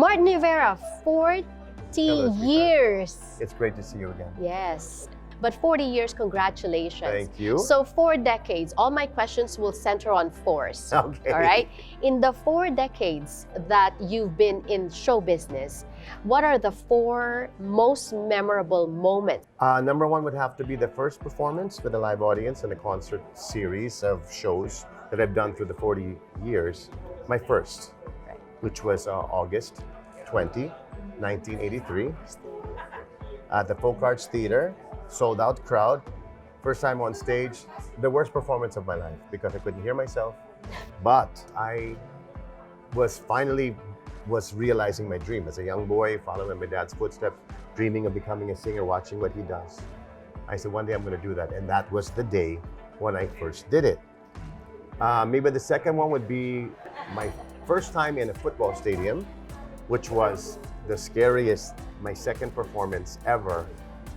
Ward Nievera, 40 Hello, sweetheart. years. It's great to see you again. Yes. But 40 years, congratulations. Thank you. So 4 decades, all my questions will center on fours. Okay. All right? In the 4 decades that you've been in show business, what are the 4 most memorable moments? Number one would have to be the first performance with a live audience in a concert series of shows that I've done through the 40 years. My first, which was August 20, 1983, at the Folk Arts Theater. Sold out crowd, first time on stage, the worst performance of my life because I couldn't hear myself. But I was realizing my dream as a young boy, following in my dad's footsteps, dreaming of becoming a singer, watching what he does. I said, one day I'm going to do that. And that was the day when I first did it. Maybe the second one would be my first time in a football stadium, which was the scariest, my second performance ever.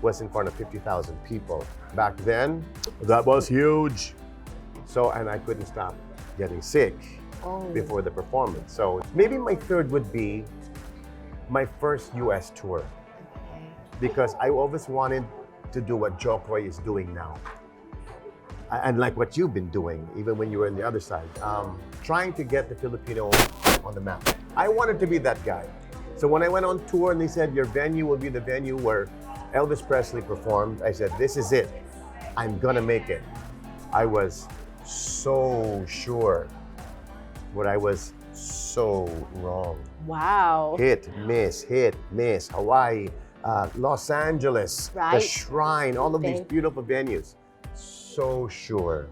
Was in front of 50,000 people. Back then, that was huge. So, and I couldn't stop getting sick before the performance. So maybe my third would be my first US tour. Because I always wanted to do what Joe Coy is doing now. And like what you've been doing, even when you were on the other side. Trying to get the Filipino on the map. I wanted to be that guy. So when I went on tour and they said, your venue will be the venue where Elvis Presley performed, I said, this is it. I'm gonna make it. I was so sure, but I was so wrong. Wow. Hit, miss, Hawaii, Los Angeles, Right. the Shrine, all of these beautiful venues. So sure,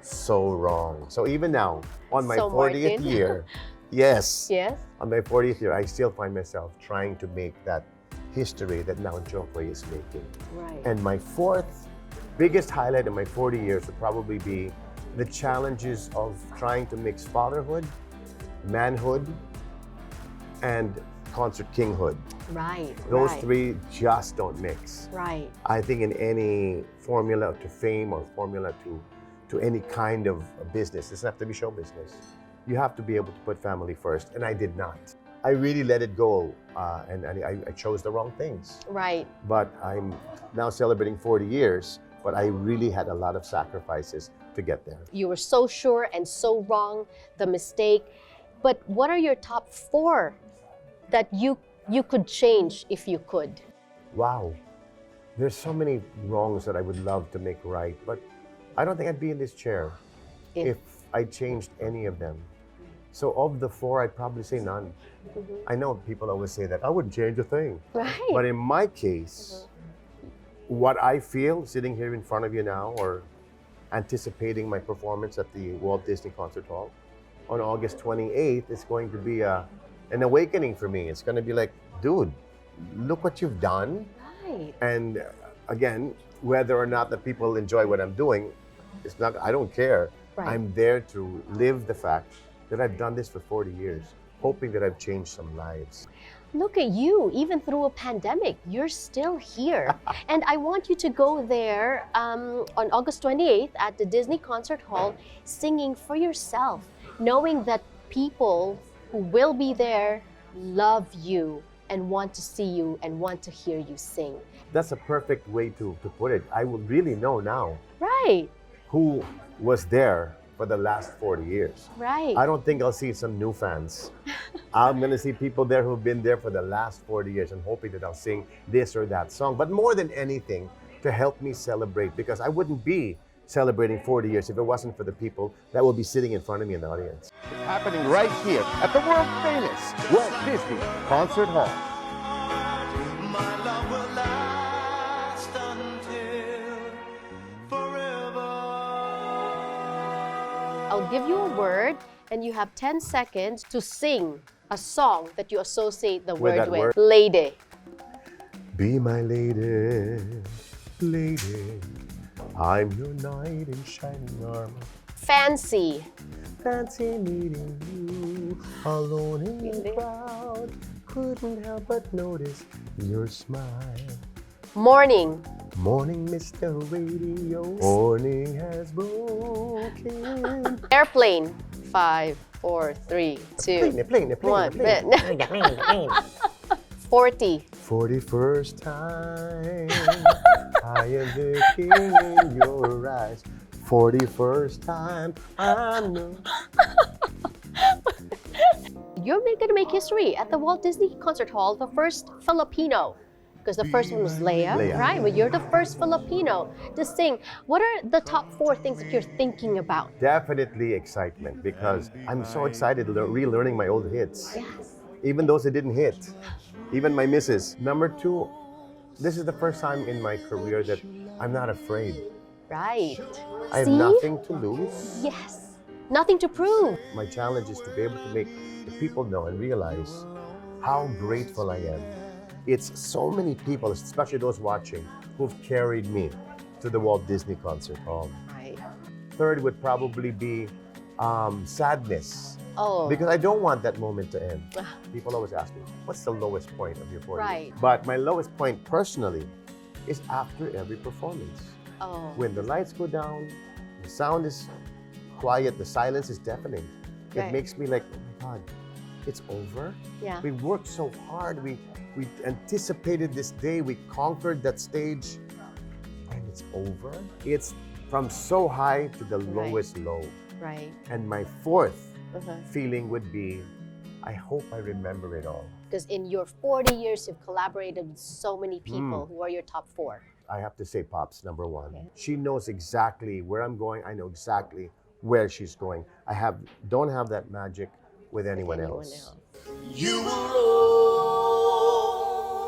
so wrong. So even now, on my So 40th Martin. year, yes, Yes. on my 40th year, I still find myself trying to make that history that now Joe Coy is making. Right. And my fourth biggest highlight in my 40 years would probably be the challenges of trying to mix fatherhood, manhood, and concert kinghood. Right. Those right. 3 just don't mix. Right. I think in any formula to fame or formula to any kind of a business, it doesn't have to be show business. You have to be able to put family first, and I did not. I really let it go, and I chose the wrong things. Right. But I'm now celebrating 40 years, but I really had a lot of sacrifices to get there. You were so sure and so wrong, the mistake. But what are your top 4 that you could change if you could? Wow, there's so many wrongs that I would love to make right, but I don't think I'd be in this chair if I changed any of them. So of the 4, I'd probably say none. I know people always say that, I wouldn't change a thing. Right. But in my case, what I feel sitting here in front of you now or anticipating my performance at the Walt Disney Concert Hall on August 28th is going to be an awakening for me. It's going to be like, dude, look what you've done. Right. And again, whether or not the people enjoy what I'm doing, it's not, I don't care. Right. I'm there to live the fact that I've done this for 40 years, hoping that I've changed some lives. Look at you, even through a pandemic, you're still here. And I want you to go there on August 28th at the Disney Concert Hall, singing for yourself, knowing that people who will be there love you and want to see you and want to hear you sing. That's a perfect way to put it. I will really know now Right. who was there for the last 40 years. Right. I don't think I'll see some new fans. I'm going to see people there who've been there for the last 40 years and hoping that I'll sing this or that song. But more than anything, to help me celebrate, because I wouldn't be celebrating 40 years if it wasn't for the people that will be sitting in front of me in the audience. It's happening right here at the world famous Walt Disney Concert Hall. My love will last until forever. I'll give you a word and you have 10 seconds to sing a song that you associate the With word that with. word? Lady. Be my lady, lady. I'm your knight in shining armor. Fancy. Fancy meeting you alone in the Really? crowd. Couldn't help but notice your smile. Morning. Morning, Mr. Radio. Morning has broken. Airplane. 5, 4, 3, 2, Play na, 1. play. 40. 41st time, I am looking in your eyes. 41st time, I know. You're going to make history at the Walt Disney Concert Hall, the first Filipino. Because the first one was Leia, Leia. right? But you're the first Filipino to sing. What are the top 4 things that you're thinking about? Definitely excitement, because I'm so excited relearning my old hits. Yes. Even those that didn't hit, even my misses. Number 2, this is the first time in my career that I'm not afraid. Right. I have See? nothing to lose. Yes. Nothing to prove. My challenge is to be able to make the people know and realize how grateful I am. It's so many people, especially those watching, who've carried me to the Walt Disney Concert Hall. Right. Third would probably be sadness. Oh. Because I don't want that moment to end. People always ask me, what's the lowest point of your 40? Right. But my lowest point personally is after every performance. Oh. When the lights go down, the sound is quiet, the silence is deafening. Right. It makes me like, oh my God, it's over? Yeah. We worked so hard, we anticipated this day, we conquered that stage, and it's over? It's from so high to the lowest low. Right. And my fourth Uh-huh. feeling would be, I hope I remember it all. Because in your 40 years, you've collaborated with so many people. Who are your top 4? I have to say Pops, number 1. Okay. She knows exactly where I'm going. I know exactly where she's going. Don't have that magic with anyone else. You will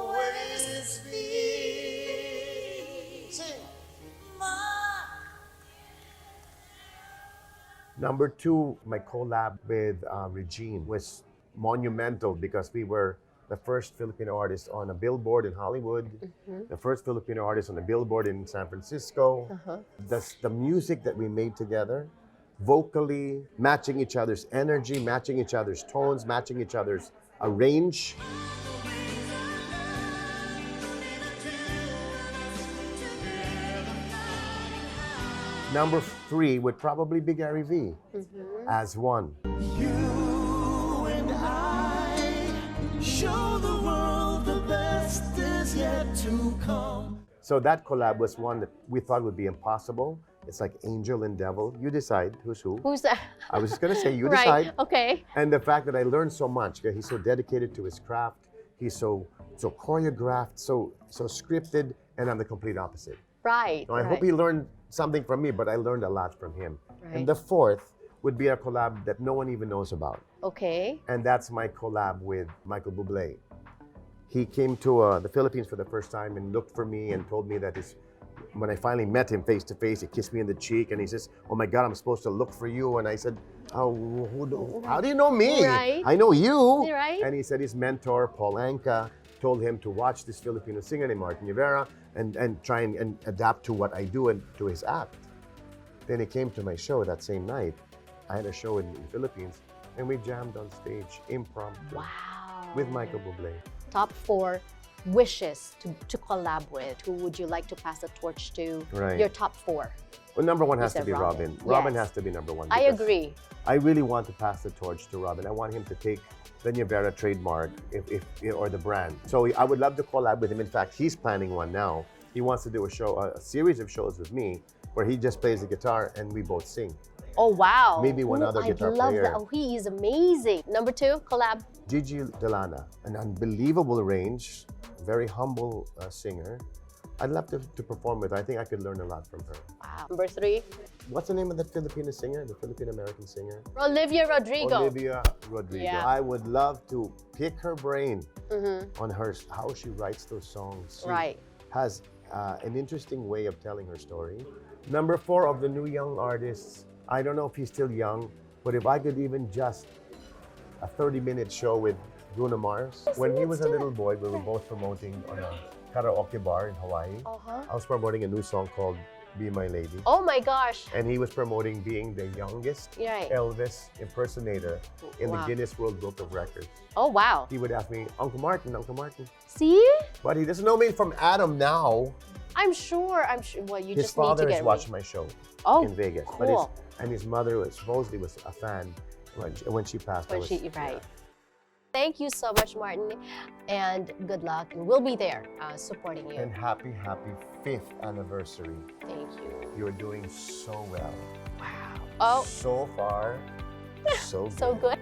always be my. Number 2, my collab with Regine was monumental because we were the first Filipino artist on a billboard in Hollywood, the first Filipino artist on a billboard in San Francisco. The music that we made together, vocally, matching each other's energy, matching each other's tones, matching each other's range. Number 3 would probably be Gary V as one. You and I show the world the best is yet to come. So that collab was one that we thought would be impossible. It's like angel and devil. You decide who's who. Who's that? I was just gonna say, you Right. decide. Okay. And the fact that I learned so much, he's so dedicated to his craft, he's so choreographed, so scripted, and I'm the complete opposite. Right. Now, I hope he learned something from me, but I learned a lot from him. Right. And the fourth would be a collab that no one even knows about. Okay. And that's my collab with Michael Bublé. He came to the Philippines for the first time and looked for me and told me that when I finally met him face to face, he kissed me in the cheek and he says, "Oh my God, I'm supposed to look for you." And I said, "Oh, how do you know me? Right. I know you." Right. And he said his mentor, Paul Anka, told him to watch this Filipino singer named Martin Nievera and try and adapt to what I do and to his act. Then he came to my show that same night. I had a show in the Philippines and we jammed on stage, impromptu, Wow. with Michael Bublé. Top 4 wishes to collab with. Who would you like to pass the torch to? Right. Your top 4. Well, number 1 You has to said be Robin. Robin. Robin Yes. has to be number 1. I because agree. I really want to pass the torch to Robin. I want him to take the Nievera trademark or the brand. So I would love to collab with him. In fact, he's planning one now. He wants to do a series of shows with me where he just plays the guitar and we both sing. Oh, wow. Maybe one other guitar I love player. that. Oh, he is amazing. Number 2, collab. Gigi Delana, an unbelievable range, very humble singer. I'd love to perform with her. I think I could learn a lot from her. Wow. Number 3, What's the name of that Filipino singer, the Filipino-American singer? Olivia Rodrigo. Olivia Rodrigo. Yeah. I would love to pick her brain on how she writes those songs. She Right. has an interesting way of telling her story. Number 4 of the new young artists, I don't know if he's still young, but if I could even just a 30-minute show with Bruno Mars. When he was a little boy, we were both promoting on a karaoke bar in Hawaii. Uh-huh. I was promoting a new song called Be My Lady. Oh my gosh. And he was promoting being the youngest Right. Elvis impersonator in the Wow. Guinness World Book of Records. Oh, wow. He would ask me, Uncle Martin. See? But he doesn't know me from Adam now. I'm sure. Well, you His just need to father get has watched my show Oh, in Vegas. cool. And his mother supposedly was a fan. When she passed, I When was, she, right. Thank you so much, Martin, and good luck. And we'll be there supporting you. And happy 5th anniversary. Thank you. You're doing so well. Wow. Oh, So far, so good. so good.